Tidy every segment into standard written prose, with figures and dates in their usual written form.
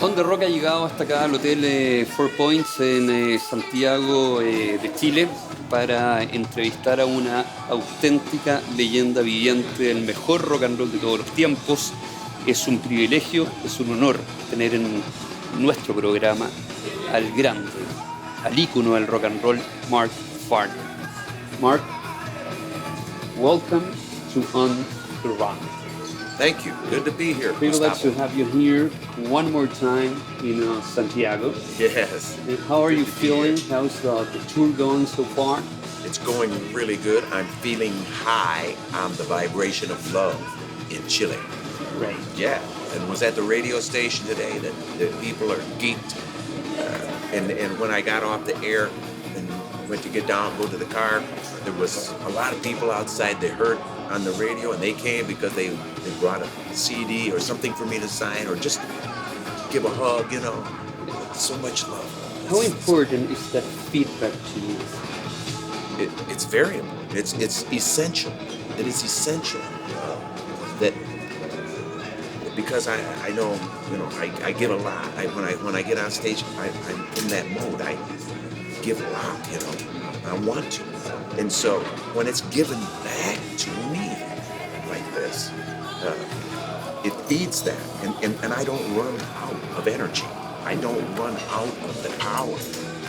Onda Rock ha llegado hasta acá al Hotel Four Points en Santiago de Chile para entrevistar a una auténtica leyenda viviente del mejor rock and roll de todos los tiempos. Es un privilegio, es un honor tener en nuestro programa al grande, al ícono del rock and roll, Mark Farner. Mark, welcome to On The Rock. Thank you. Good to be here. Privileged to have you here one more time in Santiago. Yes. And how are you feeling? How's the tour going so far? It's going really good. I'm feeling high on the vibration of love in Chile. Great. Yeah. And was at the radio station today that people are geeked. And when I got off the air and went to go to the car, there was a lot of people outside. They heard on the radio and they came because they brought a CD or something for me to sign or just give a hug, you know. So much love. How important is that feedback to you? It's very important. It's essential. It is essential that because I know, you know, I give a lot. When I get on stage, I'm in that mode. I give a lot, you know. I want to. And so when it's given back to me like this, it feeds that. And I don't run out of energy. I don't run out of the power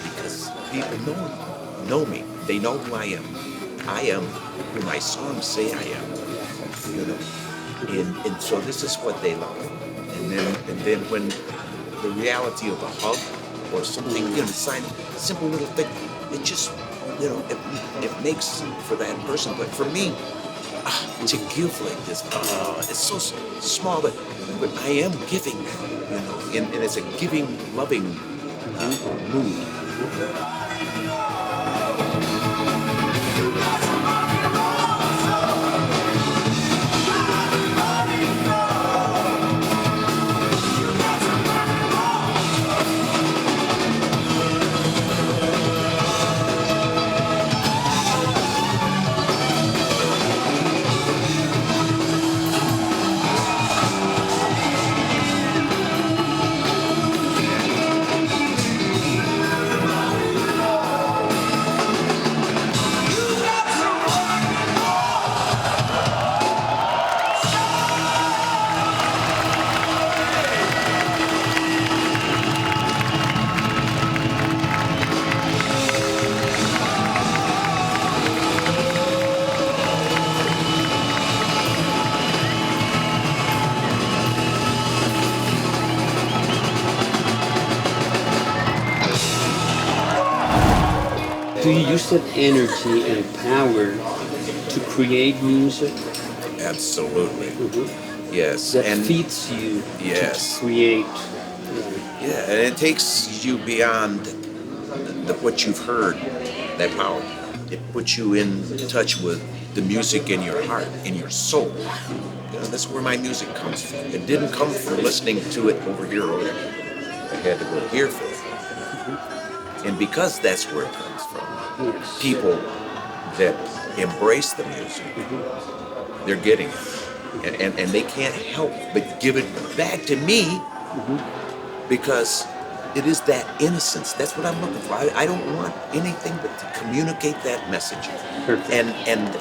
because people know me. They know who I am. I am who my songs say I am. You know? And so this is what they love. And then when the reality of a hug or something, you know, sign simple little thing, it just, you know, it makes for that person. But for me, to give like this, it's so small, but I am giving, you know, and it's a giving, loving mood. Do you use that energy and power to create music? Absolutely. Mm-hmm. Yes. That and feeds you yes. to create. Yeah, and it takes you beyond what you've heard, that power. It puts you in touch with the music in your heart, in your soul. You know, that's where my music comes from. It didn't come from listening to it over here or there. I had to go here for it. Mm-hmm. And because that's where it comes from, yes. People that embrace the music, mm-hmm. they're getting it. And they can't help but give it back to me, mm-hmm. because it is that innocence. That's what I'm looking for. I don't want anything but to communicate that message. Perfect. And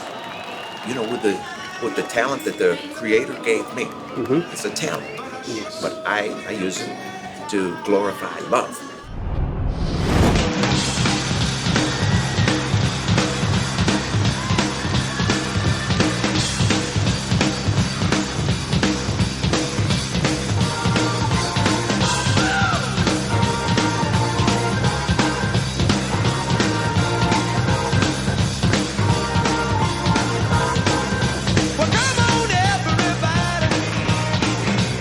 you know, with the talent that the Creator gave me, mm-hmm. it's a talent. Yes. But I use it to glorify love.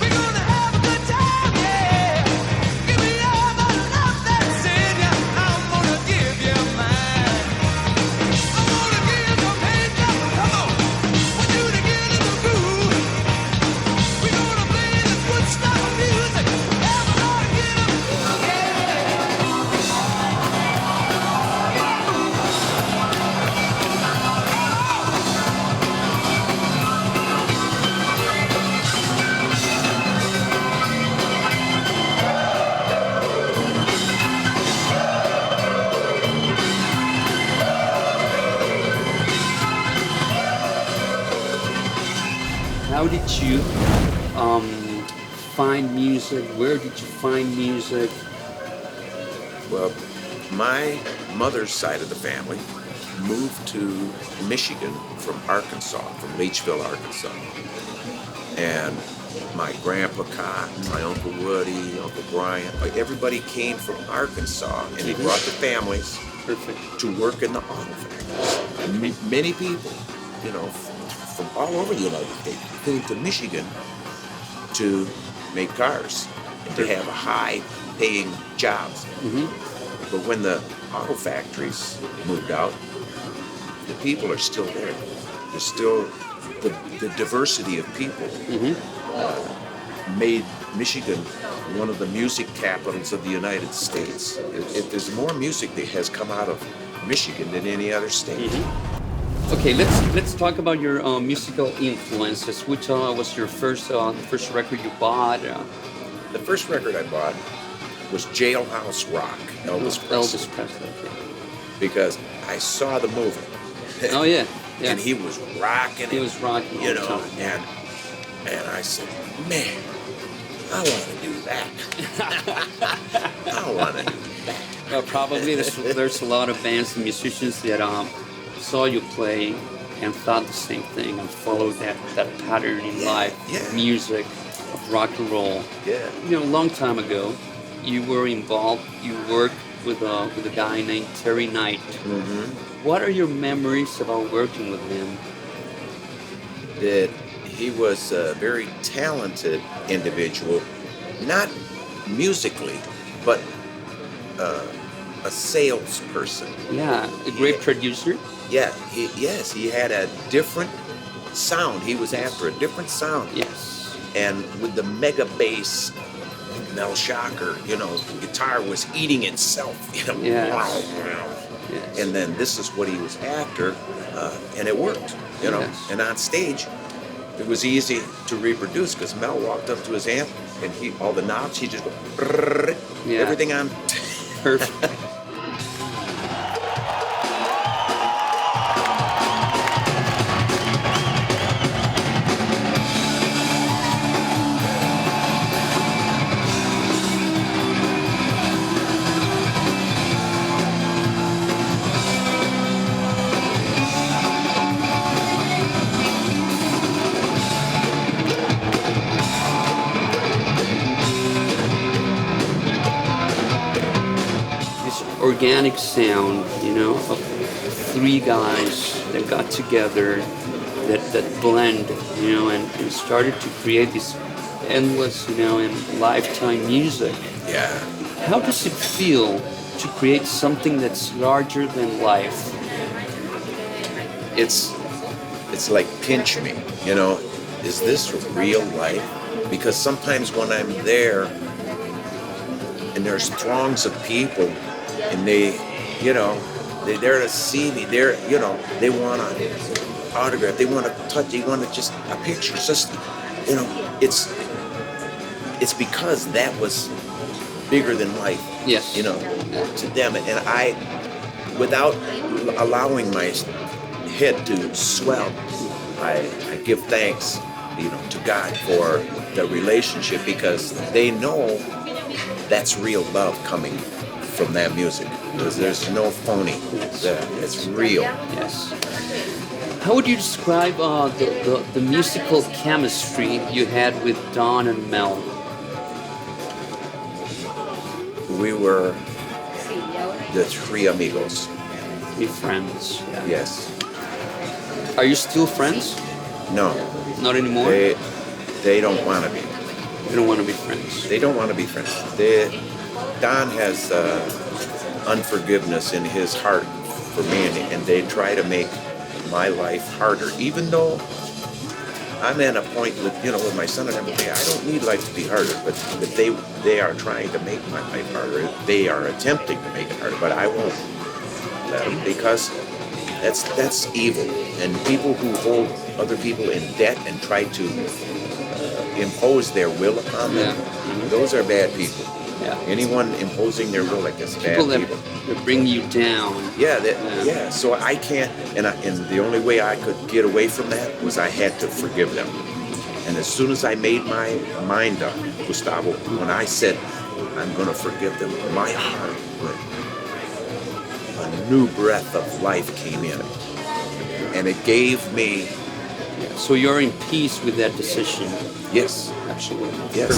We're gonna have a good time, yeah. Give me all my how did you um, find music? Where did you find music? Well, my mother's side of the family moved to Michigan from Arkansas, from Leachville, Arkansas. And my grandpa Cotton, my Uncle Woody, Uncle Brian, everybody came from Arkansas, and they brought their families Perfect. to work in the auto factories. And many people, you know, from all over the United States came to Michigan to make cars and to have high-paying jobs. But when the auto factories moved out, the people are still there. There's still the diversity of people made Michigan one of the music capitals of the United States. There's more music that has come out of Michigan than any other state. Okay, let's talk about your musical influences. Which was your first record you bought? The first record I bought was Jailhouse Rock, Elvis Presley. Elvis Presley. Okay. Because I saw the movie. Oh yeah. Yeah. And he was rocking it. He was rocking, you all the know, time. and I said, man, I want to do that. I want to do that. Probably there's a lot of bands and musicians that saw you play and thought the same thing and followed that pattern in life, music, of rock and roll. Yeah. You know, a long time ago, you were involved. You worked with a guy named Terry Knight. What are your memories about working with him? That he was a very talented individual, not musically, but a salesperson. Yeah, a great producer. Yeah, he had a different sound. He was after a different sound. Yes. And with the mega bass, Mel Shocker, you know, the guitar was eating itself, you know. Yes. And then this is what he was after, and it worked, you know. Yes. And on stage, it was easy to reproduce because Mel walked up to his amp and all the knobs, he just go, everything on. Perfect. Organic sound, you know, of three guys that got together, that blend, you know, and started to create this endless, you know, and lifetime music. Yeah. How does it feel to create something that's larger than life? It's like pinch me, you know, is this real life? Because sometimes when I'm there and there's throngs of people and they're there to see me, they want an autograph, they want to touch, they want to just a picture, just, you know, it's because that was bigger than life. Yes. You know, to them. And I, without allowing my head to swell, I give thanks, you know, to God for the relationship because they know that's real love coming from that music. There's no phony. It's real. Yes. How would you describe the musical chemistry you had with Don and Mel? We were the three amigos. Three friends. Yeah. Yes. Are you still friends? No. Not anymore? They don't want to be. They don't want to be friends. They don't want to be friends. Don has unforgiveness in his heart for me, and they try to make my life harder. Even though I'm at a point with, you know, with my son and everything, I don't need life to be harder, but they are trying to make my life harder. They are attempting to make it harder, but I won't let them because that's evil. And people who hold other people in debt and try to impose their will upon them, those are bad people. Yeah. Anyone imposing their will like this, bad people. That bring you down. Yeah. So I can't, and the only way I could get away from that was I had to forgive them. And as soon as I made my mind up, Gustavo, when I said, I'm going to forgive them, my heart went, a new breath of life came in. And it gave me... So you're in peace with that decision? Yes. Absolutely. Yes.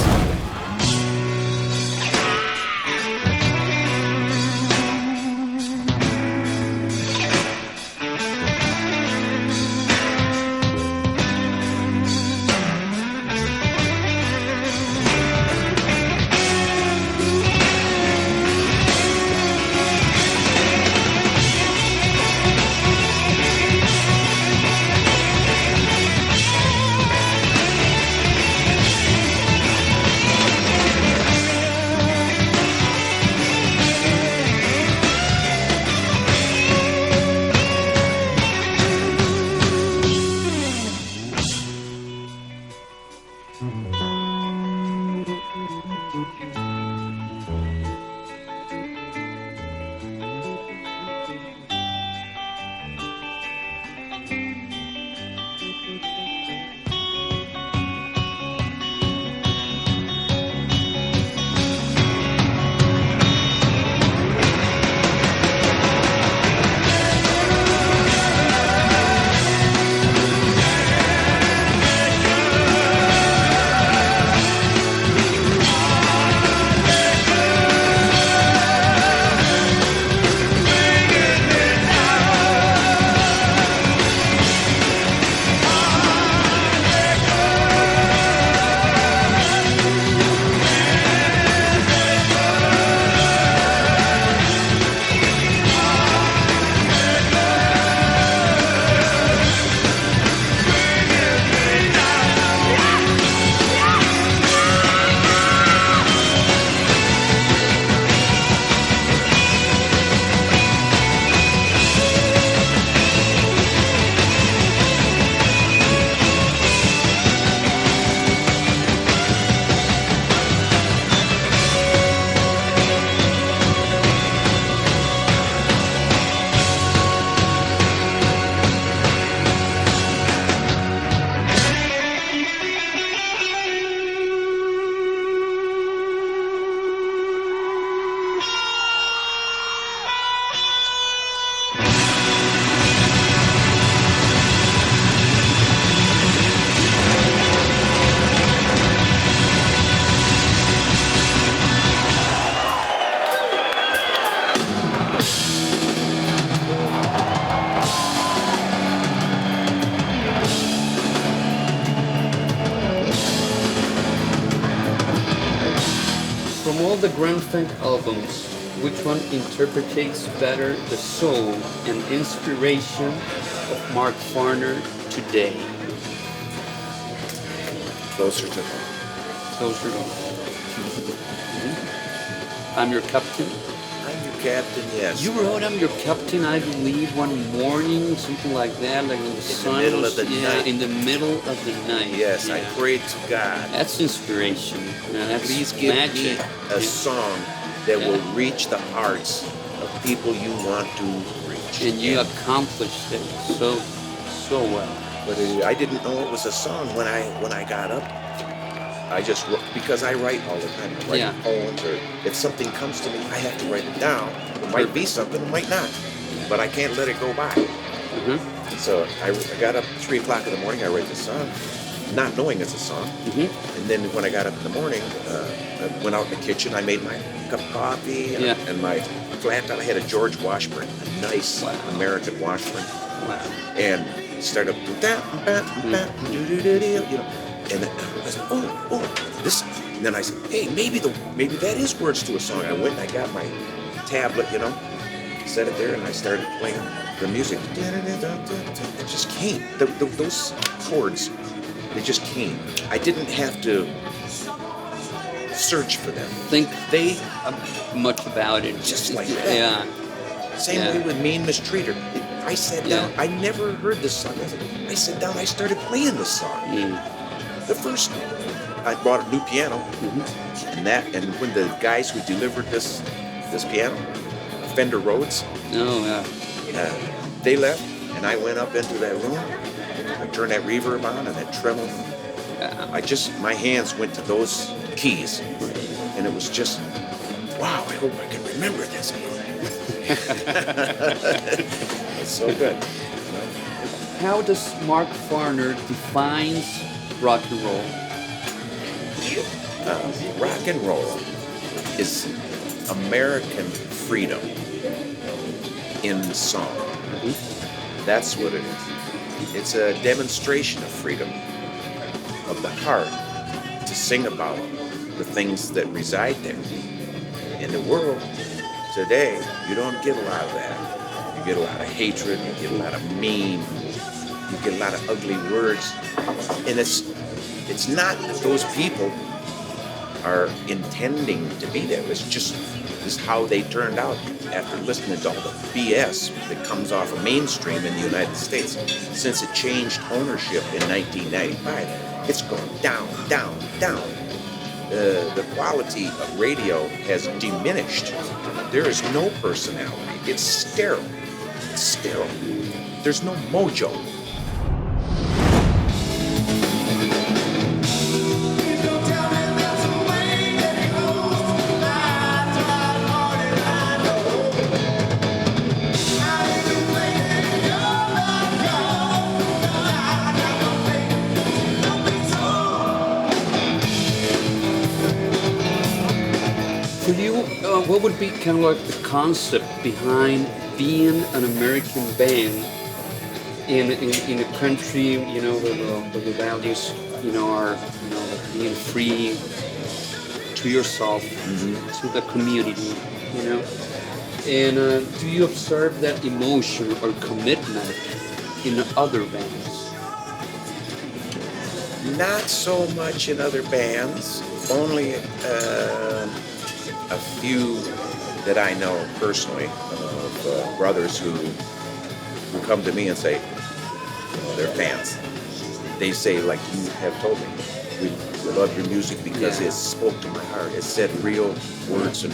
From all the Grand Funk albums, which one interprets better the soul and inspiration of Mark Farner today? Closer to home. Closer to home. I'm your captain. I'm your captain, yes. You wrote I'm your captain, I believe, one morning, something like that, like when the sun middle was of the night. in the middle of the night. Yes, yeah. I prayed to God. That's inspiration. That's Please give magic. me a song that will reach the hearts of people you want to reach. And you accomplished it so well. But I didn't know it was a song when I got up. I just wrote, because I write all the time. I write poems, or if something comes to me, I have to write it down. It might be something, it might not, but I can't let it go by. Mm-hmm. So I got up 3 o'clock in the morning. I write the song, not knowing it's a song. Mm-hmm. And then when I got up in the morning, I went out in the kitchen. I made my cup of coffee and my flat top. I had a George Washburn, a nice American Washburn, and started and I said, oh, this. And then I said, hey, maybe that is words to a song. I went and I got my tablet, set it there, and I started playing the music. It just came. Those chords, they just came. I didn't have to search for them. Think much about it. Just like that. Yeah. Same way with Mean Mistreater. I sat down. I never heard this song. I sat down. I started playing this song. The first, I bought a new piano, and when the guys who delivered this piano, Fender Rhodes, they left, and I went up into that room. I turned that reverb on and that treble, My hands went to those keys, and it was just, wow, I hope I can remember this. It's so good. How does Mark Farner defines rock and roll? Rock and roll is American freedom in song. Mm-hmm. That's what it is. It's a demonstration of freedom of the heart to sing about the things that reside there. In the world today, you don't get a lot of that. You get a lot of hatred, you get a lot of mean, you get a lot of ugly words. And it's not that those people are intending to be there. It's just this is how they turned out after listening to all the BS that comes off of mainstream in the United States. Since it changed ownership in 1995, it's gone down, down, down. The quality of radio has diminished. There is no personality. It's sterile. It's sterile. There's no mojo. For you, what would be kind of like the concept behind being an American band in a country, where the values, are, like being free to yourself, to the community, And do you observe that emotion or commitment in other bands? Not so much in other bands. Only a few that I know personally of brothers who come to me and say, they're fans. They say, like you have told me, we love your music because it spoke to my heart. It said real words and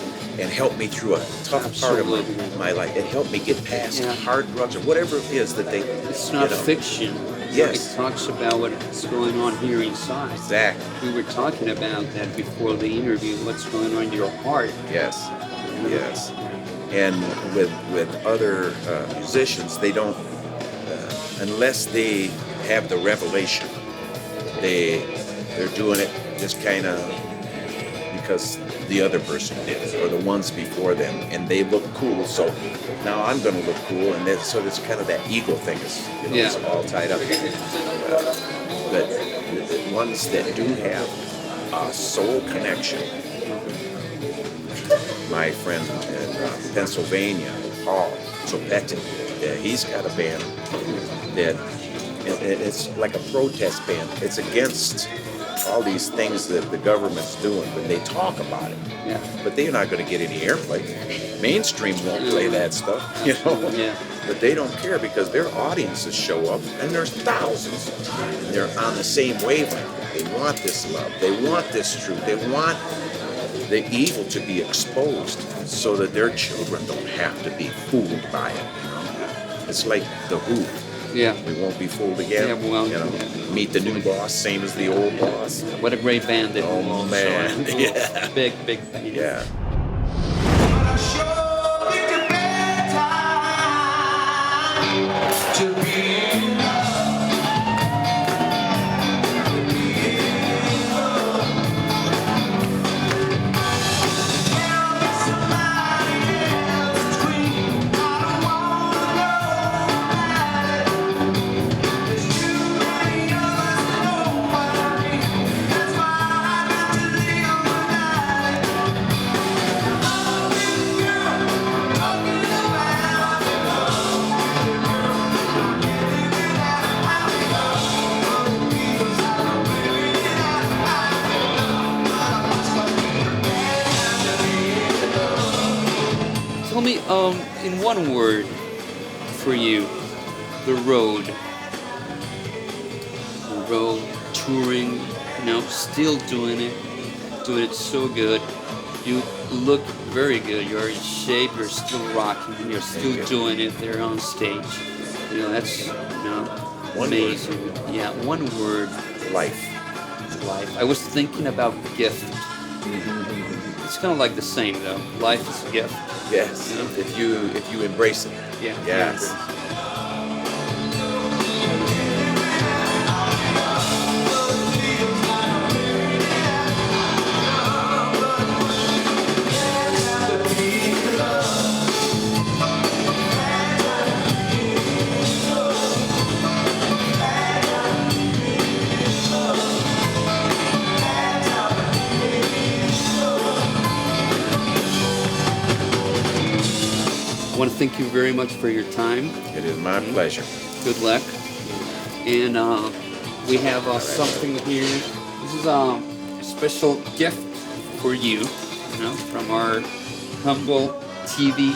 helped me through a tough part of my life. It helped me get past hard drugs or whatever it is that they... It's not fiction. Yes. It talks about what's going on here inside. Exactly. We were talking about that before the interview, what's going on in your heart. Yes. Yes. And with other musicians, they don't, unless they have the revelation, they're doing it just kind of because the other person did it, or the ones before them, and they look cool, so now I'm going to look cool, and so there's kind of that ego thing is, it's all tied up. But the ones that do have a soul connection, my friend in Pennsylvania, Paul Zopetti, he's got a band that it's like a protest band. It's against all these things that the government's doing, but they talk about it. Yeah. But they're not going to get any airplay. Mainstream won't play that stuff, Yeah. But they don't care because their audiences show up, and there's thousands. And they're on the same wavelength. They want this love. They want this truth. They want the evil to be exposed so that their children don't have to be fooled by it. It's like the Who. Yeah. We won't be fooled again. Yeah, well, Meet the new boss, same as the old boss. What a great band they were. Oh man, yeah. Big band. Yeah. Tell me, in one word for you, the road. The road, touring, still doing it so good. You look very good. You're in shape. You're still rocking. You're still doing it there on stage. That's One amazing. word. Yeah, one word. Life. life. I was thinking about gift. It's kind of like the same though. Life is a gift. Yes, You know? if you embrace it. Yeah. Yes. I want to thank you very much for your time. It is my pleasure. Good luck. And we have something here. This is a special gift for you, from our humble TV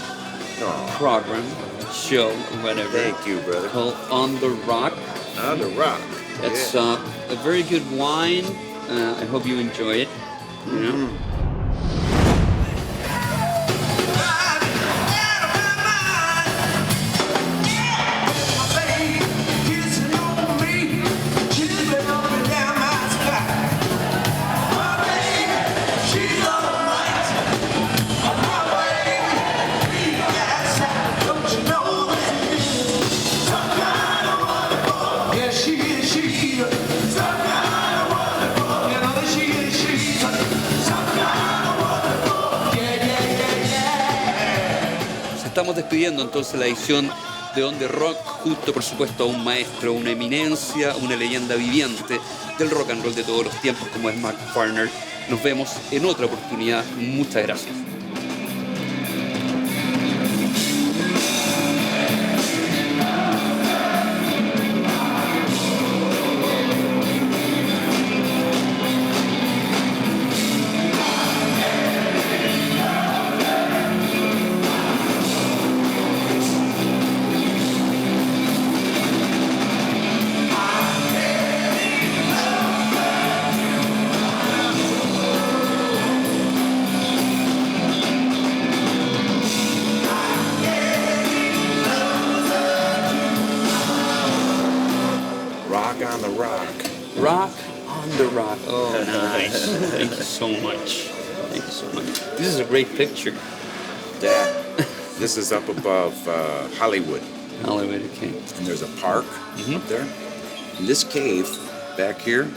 program, show, or whatever. Thank you, brother. Called On the Rock. On the rock. It's a very good wine. I hope you enjoy it. You know. Estamos despidiendo entonces la edición de On The Rock, justo por supuesto a un maestro, una eminencia, una leyenda viviente del rock and roll de todos los tiempos como es Farner. Nos vemos en otra oportunidad. Muchas gracias. On the rock. Rock on the rock. Oh, nice. Thank you so much. Thank you so much. This is a great picture. Yeah. This is up above Hollywood. Hollywood, okay. And there's a park up there. And this cave back here,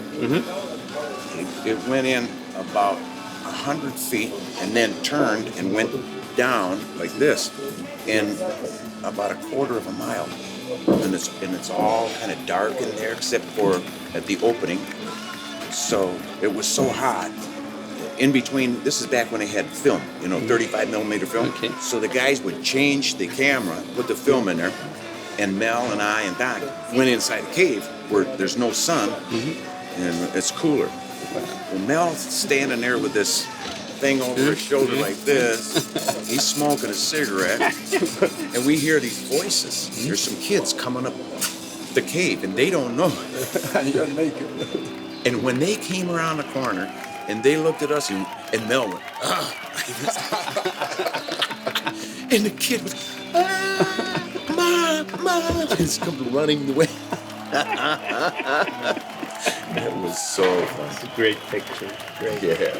it went in about 100 feet and then turned and went down like this in about a quarter of a mile. And it's all kind of dark in there except for at the opening. So it was so hot. In between, this is back when they had film, 35 millimeter film. Okay. So the guys would change the camera, put the film in there, and Mel and I and Doc went inside a cave where there's no sun and it's cooler. Well, Mel's standing there with this thing over his shoulder like this. He's smoking a cigarette, and we hear these voices. There's some kids coming up the cave, and they don't know. You're naked. And when they came around the corner, and they looked at us, and Mel went, and the kid was, Mom, and he's come running away. That was so fun. It's a great picture. Great. Yeah.